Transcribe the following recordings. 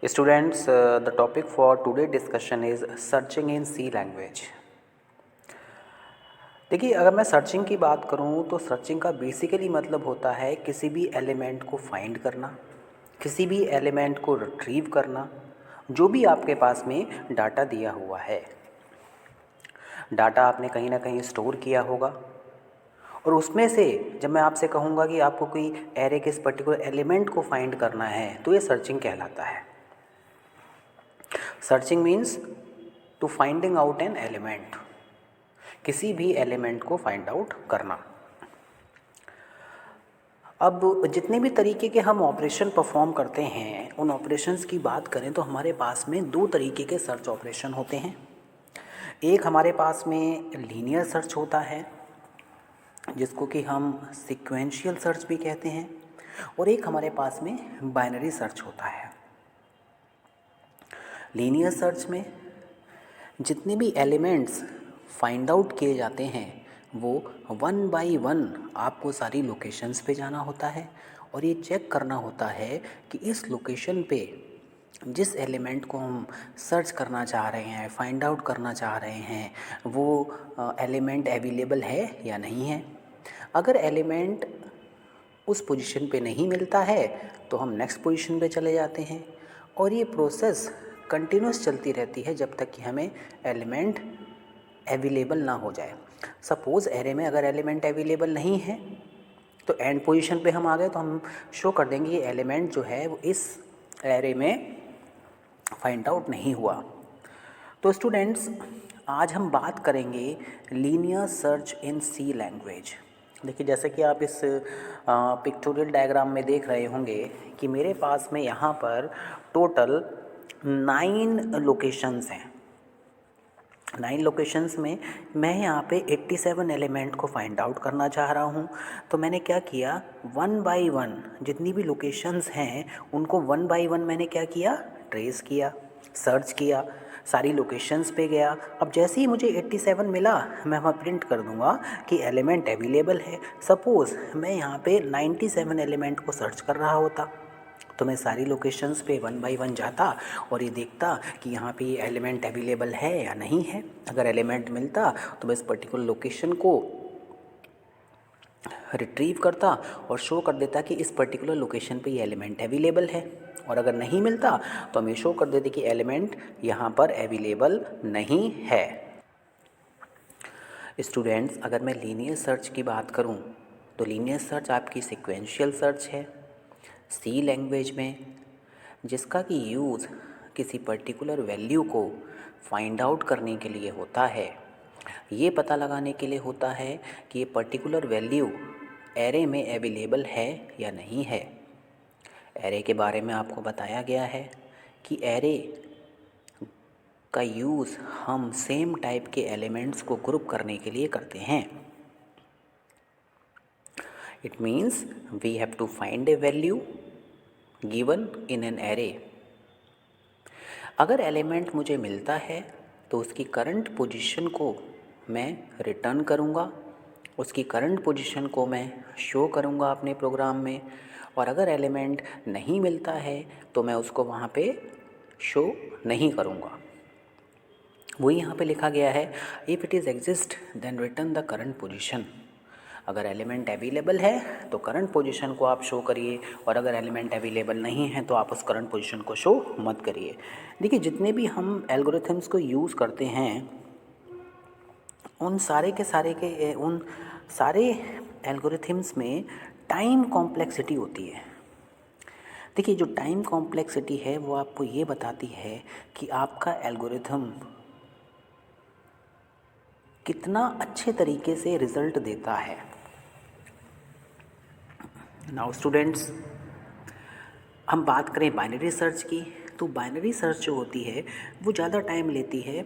Students, the topic for today discussion is searching in C language. देखिए, अगर मैं searching की बात करूं तो सर्चिंग का बेसिकली मतलब होता है किसी भी एलिमेंट को फाइंड करना, किसी भी एलिमेंट को रिट्रीव करना, जो भी आपके पास में डाटा दिया हुआ है। डाटा आपने कहीं ना कहीं स्टोर किया होगा और उसमें से जब मैं आपसे कहूँगा कि आपको कोई एरे के इस पर्टिकुलर एलिमेंट को फाइंड करना है तो ये सर्चिंग कहलाता है। Searching means to finding out an element, किसी भी एलिमेंट को फाइंड आउट करना। अब जितने भी तरीके के हम ऑपरेशन परफॉर्म करते हैं उन ऑपरेशंस की बात करें तो हमारे पास में दो तरीके के सर्च ऑपरेशन होते हैं। एक हमारे पास में लीनियर सर्च होता है जिसको कि हम सीक्वेंशियल सर्च भी कहते हैं, और एक हमारे पास में बाइनरी सर्च होता है। लीनियर सर्च में जितने भी एलिमेंट्स फाइंड आउट किए जाते हैं वो वन बाय वन आपको सारी लोकेशंस पे जाना होता है और ये चेक करना होता है कि इस लोकेशन पे जिस एलिमेंट को हम सर्च करना चाह रहे हैं, फाइंड आउट करना चाह रहे हैं, वो एलिमेंट अवेलेबल है या नहीं है। अगर एलिमेंट उस पोजीशन पे नहीं मिलता है तो हम नेक्स्ट पोजीशन पे चले जाते हैं और ये प्रोसेस कंटिन्यूस चलती रहती है जब तक कि हमें एलिमेंट अवेलेबल ना हो जाए। सपोज़ एरे में अगर एलिमेंट अवेलेबल नहीं है तो एंड पोजीशन पे हम आ गए तो हम शो कर देंगे ये एलिमेंट जो है वो इस एरे में फाइंड आउट नहीं हुआ। तो स्टूडेंट्स, आज हम बात करेंगे linear search in C language. देखिए, जैसे कि आप इस पिक्टोरियल डायग्राम में देख रहे होंगे कि मेरे पास में यहाँ पर टोटल 9 लोकेशंस हैं। 9 लोकेशंस में मैं यहाँ पे 87 एलिमेंट को फाइंड आउट करना चाह रहा हूँ। तो मैंने क्या किया, वन बाय वन जितनी भी लोकेशंस हैं उनको वन बाय वन मैंने क्या किया, ट्रेस किया, सर्च किया, सारी लोकेशंस पे गया। अब जैसे ही मुझे 87 मिला मैं वहाँ प्रिंट कर दूँगा कि एलिमेंट अवेलेबल है। सपोज़ मैं यहाँ पे 97 एलिमेंट को सर्च कर रहा होता तो मैं सारी लोकेशंस पे वन बाय वन जाता और ये देखता कि यहाँ पे ये एलिमेंट अवेलेबल है या नहीं है। अगर एलिमेंट मिलता तो मैं इस पर्टिकुलर लोकेशन को रिट्रीव करता और शो कर देता कि इस पर्टिकुलर लोकेशन पे ये एलिमेंट अवेलेबल है, और अगर नहीं मिलता तो हम ये शो कर देते कि एलिमेंट यहाँ पर अवेलेबल नहीं है। स्टूडेंट्स, अगर मैं लीनियर सर्च की बात करूँ तो लीनियर सर्च आपकी सीक्वेंशियल सर्च है सी लैंग्वेज में, जिसका कि यूज़ किसी पर्टिकुलर वैल्यू को फाइंड आउट करने के लिए होता है। ये पता लगाने के लिए होता है कि ये पर्टिकुलर वैल्यू एरे में अवेलेबल है या नहीं है। एरे के बारे में आपको बताया गया है कि एरे का यूज़ हम सेम टाइप के एलिमेंट्स को ग्रुप करने के लिए करते हैं। It means we have to find a value given in an array. अगर एलिमेंट मुझे मिलता है तो उसकी करंट पोजीशन को मैं रिटर्न करूँगा, उसकी करंट पोजीशन को मैं शो करूँगा अपने प्रोग्राम में, और अगर एलिमेंट नहीं मिलता है तो मैं उसको वहाँ पे शो नहीं करूँगा। वही यहाँ पे लिखा गया है, if it is exist then return the current position. अगर एलिमेंट अवेलेबल है तो करंट पोजीशन को आप शो करिए, और अगर एलिमेंट अवेलेबल नहीं है तो आप उस करंट पोजीशन को शो मत करिए। देखिए, जितने भी हम एल्गोरिथम्स को यूज़ करते हैं उन सारे एल्गोरिथम्स में टाइम कॉम्प्लेक्सिटी होती है। देखिए, जो टाइम कॉम्प्लेक्सिटी है वो आपको ये बताती है कि आपका एल्गोरिथम कितना अच्छे तरीके से रिज़ल्ट देता है। नाउ स्टूडेंट्स, हम बात करें बाइनरी सर्च की, तो बाइनरी सर्च जो होती है वो ज़्यादा टाइम लेती है।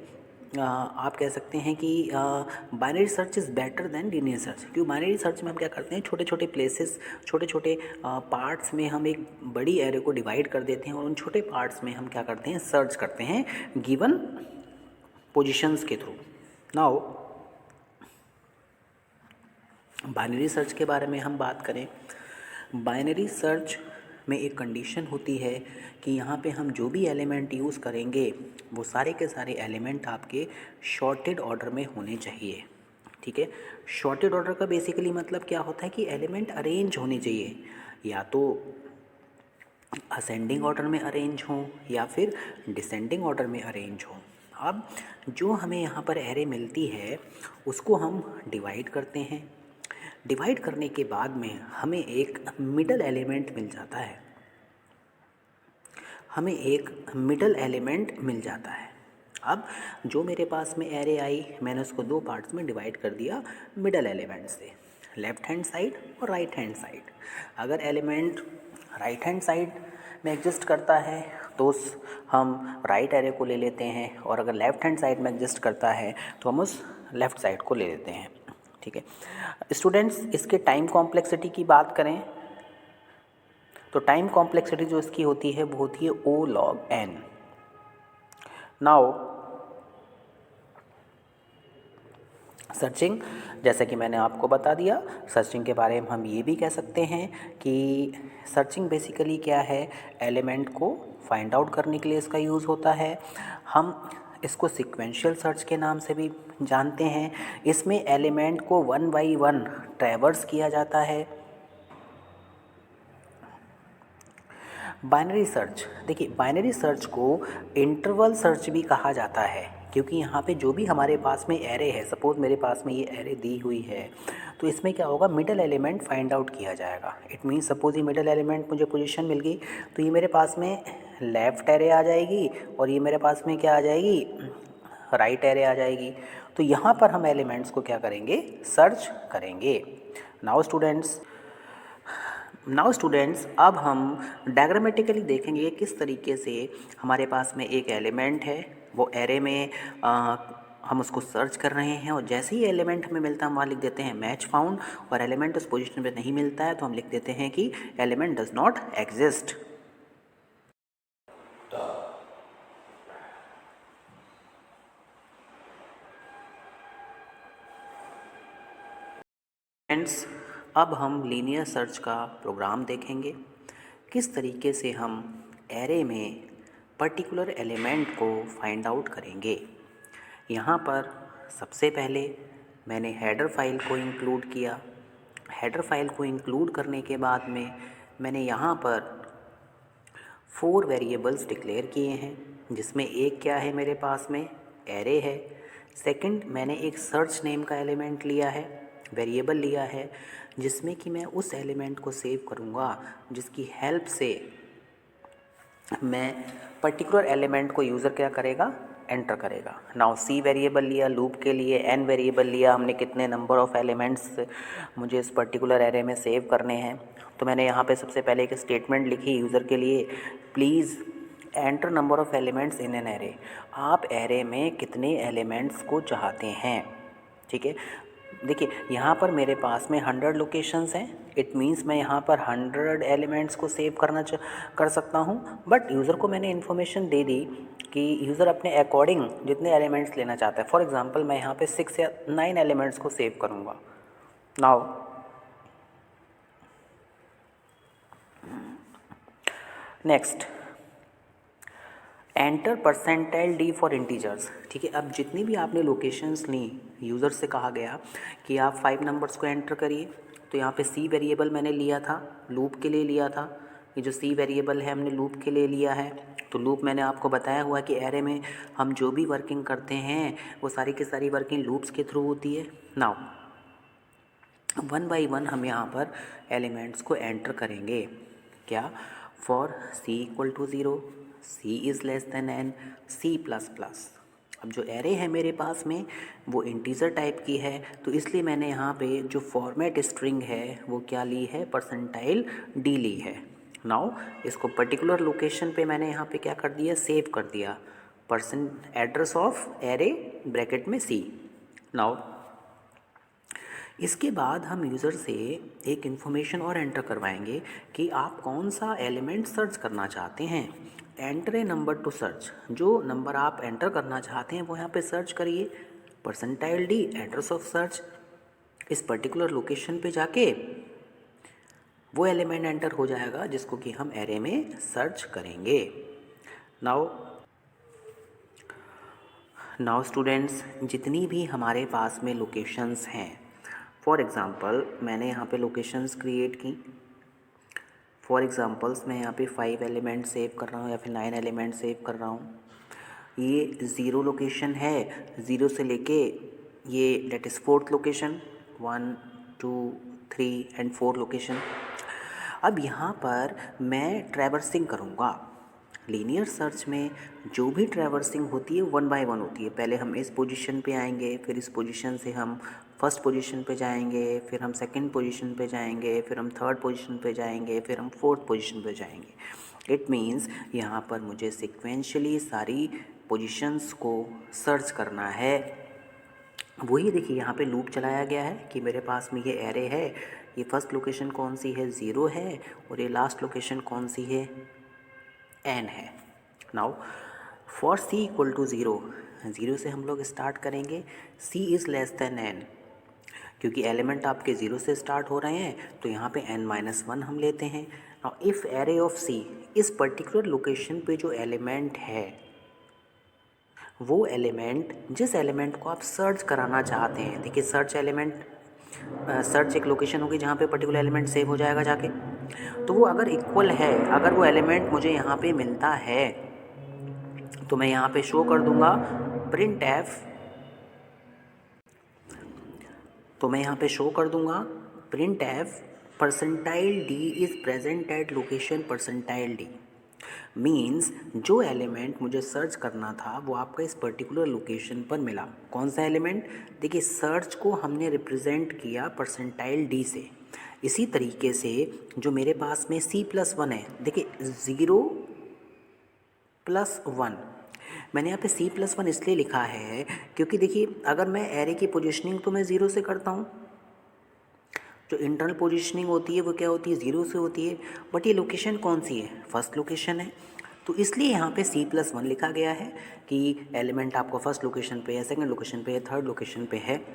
आप कह सकते हैं कि binary search is better than linear search. क्यों? बाइनरी सर्च में हम क्या करते हैं, छोटे छोटे प्लेसेस, छोटे छोटे पार्ट्स में हम एक बड़ी एरे को डिवाइड कर देते हैं और उन छोटे पार्ट्स में हम क्या करते हैं, सर्च करते हैं गिवन पोजीशंस के थ्रू। नाउ बाइनरी सर्च के बारे में हम बात करें, बाइनरी सर्च में एक कंडीशन होती है कि यहाँ पे हम जो भी एलिमेंट यूज़ करेंगे वो सारे के सारे एलिमेंट आपके शॉर्टेड ऑर्डर में होने चाहिए। ठीक है, शॉर्टेड ऑर्डर का बेसिकली मतलब क्या होता है कि एलिमेंट अरेंज होने चाहिए, या तो असेंडिंग ऑर्डर में अरेंज हों या फिर डिसेंडिंग ऑर्डर में अरेंज हों। अब जो हमें यहाँ पर एरे मिलती है उसको हम डिवाइड करते हैं। डिवाइड करने के बाद में हमें एक मिडल एलिमेंट मिल जाता है, हमें एक मिडल एलिमेंट मिल जाता है। अब जो मेरे पास में एरे आई, मैंने उसको दो पार्ट्स में डिवाइड कर दिया मिडल एलिमेंट से, लेफ़्ट हैंड साइड और राइट हैंड साइड। अगर एलिमेंट राइट हैंड साइड में एग्जिस्ट करता है तो हम राइट एरे को ले लेते हैं, और अगर लेफ़्ट हैंड साइड में एग्जिस्ट करता है तो हम उस लेफ़्ट साइड को ले लेते हैं। ठीक है स्टूडेंट्स, इसके टाइम कॉम्प्लेक्सिटी की बात करें तो टाइम कॉम्प्लेक्सिटी जो इसकी होती है वो होती है O log n। Now searching, जैसा कि मैंने आपको बता दिया, सर्चिंग के बारे में हम ये भी कह सकते हैं कि सर्चिंग बेसिकली क्या है, एलिमेंट को फाइंड आउट करने के लिए इसका यूज़ होता है। हम इसको सीक्वेंशियल सर्च के नाम से भी जानते हैं। इसमें एलिमेंट को वन बाई वन ट्रैवर्स किया जाता है। बाइनरी सर्च, देखिए बाइनरी सर्च को इंटरवल सर्च भी कहा जाता है, क्योंकि यहाँ पे जो भी हमारे पास में एरे है, सपोज़ मेरे पास में ये एरे दी हुई है, तो इसमें क्या होगा, मिडल एलिमेंट फाइंड आउट किया जाएगा। इट मीन्स सपोज़ ये मिडल एलिमेंट मुझे पोजीशन मिल गई तो ये मेरे पास में लेफ़्ट एरे आ जाएगी और ये मेरे पास में क्या आ जाएगी, राइट एरे आ जाएगी। तो यहाँ पर हम एलिमेंट्स को क्या करेंगे, सर्च करेंगे। नाउ स्टूडेंट्स अब हम डायग्रामेटिकली देखेंगे किस तरीके से हमारे पास में एक एलिमेंट है, वो एरे में हम उसको सर्च कर रहे हैं, और जैसे ही एलिमेंट हमें मिलता है हम वहाँ लिख देते हैं मैच फाउंड, और एलिमेंट उस पोजीशन पे नहीं मिलता है तो हम लिख देते हैं कि element does not exist. Friends, अब हम लीनियर सर्च का प्रोग्राम देखेंगे, किस तरीके से हम एरे में पर्टिकुलर एलिमेंट को फाइंड आउट करेंगे। यहाँ पर सबसे पहले मैंने हेडर फाइल को इंक्लूड किया। हेडर फाइल को इंक्लूड करने के बाद में मैंने यहाँ पर 4 वेरिएबल्स डिक्लेयर किए हैं, जिसमें एक क्या है मेरे पास में, एरे है। सेकंड, मैंने एक सर्च नेम का एलिमेंट लिया है, वेरिएबल लिया है, जिसमें कि मैं उस एलिमेंट को सेव करूँगा जिसकी हेल्प से मैं पर्टिकुलर एलिमेंट को यूज़र क्या करेगा, एंटर करेगा। नाउ सी वेरिएबल लिया लूप के लिए, एन वेरिएबल लिया हमने कितने नंबर ऑफ़ एलिमेंट्स मुझे इस पर्टिकुलर एरे में सेव करने हैं। तो मैंने यहाँ पे सबसे पहले एक स्टेटमेंट लिखी यूज़र के लिए, please enter number of elements in an array. आप एरे में कितने एलिमेंट्स को चाहते हैं। ठीक है, देखिए यहाँ पर मेरे पास में 100 लोकेशंस हैं। इट मीन्स मैं यहाँ पर 100 एलिमेंट्स को सेव कर सकता हूँ, बट यूज़र को मैंने इन्फॉर्मेशन दे दी कि यूज़र अपने अकॉर्डिंग जितने एलिमेंट्स लेना चाहता है। फॉर एग्ज़ाम्पल मैं यहाँ पे 6 या 9 एलिमेंट्स को सेव करूँगा। Now next, enter percentile D for integers. ठीक है, अब जितनी भी आपने लोकेशंस ली, यूज़र से कहा गया कि आप 5 नंबर्स को एंटर करिए, तो यहाँ पे सी वेरिएबल मैंने लिया था, लूप के लिए लिया था। ये जो सी वेरिएबल है हमने लूप के लिए लिया है। तो लूप मैंने आपको बताया हुआ कि एरे में हम जो भी वर्किंग करते हैं वो सारी की सारी वर्किंग लूप्स के थ्रू होती है। नाउ 1 बाई 1 हम यहाँ पर एलिमेंट्स को एंटर करेंगे। क्या, for c equal to 0, c is less than n, c plus plus. अब जो एरे है मेरे पास में वो इंटीजर टाइप की है, तो इसलिए मैंने यहाँ पे जो फॉर्मेट स्ट्रिंग है वो क्या ली है, परसेंटाइल डी ली है। नाउ इसको पर्टिकुलर लोकेशन पे मैंने यहाँ पे क्या कर दिया, सेव कर दिया, percent address of array bracket में c। नाउ इसके बाद हम यूज़र से एक इन्फॉर्मेशन और एंटर करवाएंगे कि आप कौन सा एलिमेंट सर्च करना चाहते हैं। Enter a number two search, जो नंबर आप एंटर करना चाहते हैं वो यहाँ पे सर्च करिए, percentile D address of search. इस पर्टिकुलर लोकेशन पे जाके वो एलिमेंट एंटर हो जाएगा जिसको कि हम एरे में सर्च करेंगे। नाउ स्टूडेंट्स, जितनी भी हमारे पास में लोकेशंस हैं, फॉर एग्ज़ाम्पल मैंने यहाँ पे लोकेशंस क्रिएट की। फॉर एग्ज़ाम्पल्स मैं यहाँ पे 5 एलिमेंट सेव कर रहा हूँ या फिर 9 एलिमेंट सेव कर रहा हूँ। ये 0 लोकेशन है, 0 से लेके ये that is 4th location, 1 2 3 and 4 location. अब यहाँ पर मैं ट्रैवर्सिंग करूँगा। लीनियर सर्च में जो भी ट्रैवर्सिंग होती है 1 बाय 1 होती है। पहले हम इस पोजीशन पे आएंगे, फिर इस पोजीशन से हम फर्स्ट पोजीशन पे जाएंगे, फिर हम सेकंड पोजीशन पे जाएंगे, फिर हम थर्ड पोजीशन पे जाएंगे, फिर हम फोर्थ पोजीशन पे जाएंगे। इट मीन्स यहाँ पर मुझे सिक्वेंशली सारी पोजीशंस को सर्च करना है। वही देखिए यहाँ पे लूप चलाया गया है कि मेरे पास में ये एरे है, ये फर्स्ट लोकेशन कौन सी है, 0 है, और ये लास्ट लोकेशन कौन सी है, n है। Now for c equal to 0, 0 से हम लोग स्टार्ट करेंगे, c is less than n, क्योंकि एलिमेंट आपके 0 से स्टार्ट हो रहे हैं तो यहाँ पे n-1 हम लेते हैं। Now if array of c, इस पर्टिकुलर लोकेशन पे जो एलिमेंट है वो एलिमेंट, जिस एलिमेंट को आप सर्च कराना चाहते हैं, देखिए सर्च एलिमेंट, सर्च एक लोकेशन होगी जहाँ पे पर्टिकुलर एलिमेंट सेव हो जाएगा जाके, तो वो अगर इक्वल है, अगर वो एलिमेंट मुझे यहाँ पे मिलता है तो मैं यहाँ पे शो कर दूंगा प्रिंट एफ, तो मैं यहाँ पे शो कर दूंगा print F percentile D is present at location percentile D. Means जो एलिमेंट मुझे सर्च करना था वो आपका इस पर्टिकुलर लोकेशन पर मिला। कौन सा एलिमेंट, देखिए सर्च को हमने रिप्रेजेंट किया परसेंटाइल डी से। इसी तरीके से जो मेरे पास में c+1 है, देखिए 0+1, मैंने यहाँ पे c+1 इसलिए लिखा है क्योंकि देखिए अगर मैं एरे की पोजीशनिंग तो मैं 0 से करता हूँ, जो इंटरनल पोजीशनिंग होती है वो क्या होती है, 0 से होती है, बट ये लोकेशन कौन सी है, फर्स्ट लोकेशन है, तो इसलिए यहाँ पे c+1 लिखा गया है कि एलिमेंट आपको फर्स्ट लोकेशन पे है, सेकंड लोकेशन पे है, थर्ड लोकेशन पे है।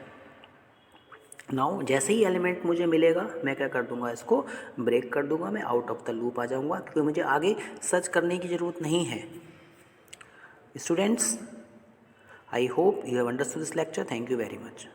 नाउ जैसे ही एलिमेंट मुझे मिलेगा मैं क्या कर दूंगा, इसको ब्रेक कर दूंगा, मैं आउट ऑफ द लूप आ जाऊंगा, क्योंकि मुझे आगे सर्च करने की ज़रूरत नहीं है। Students, I hope you have understood this lecture. Thank you very much.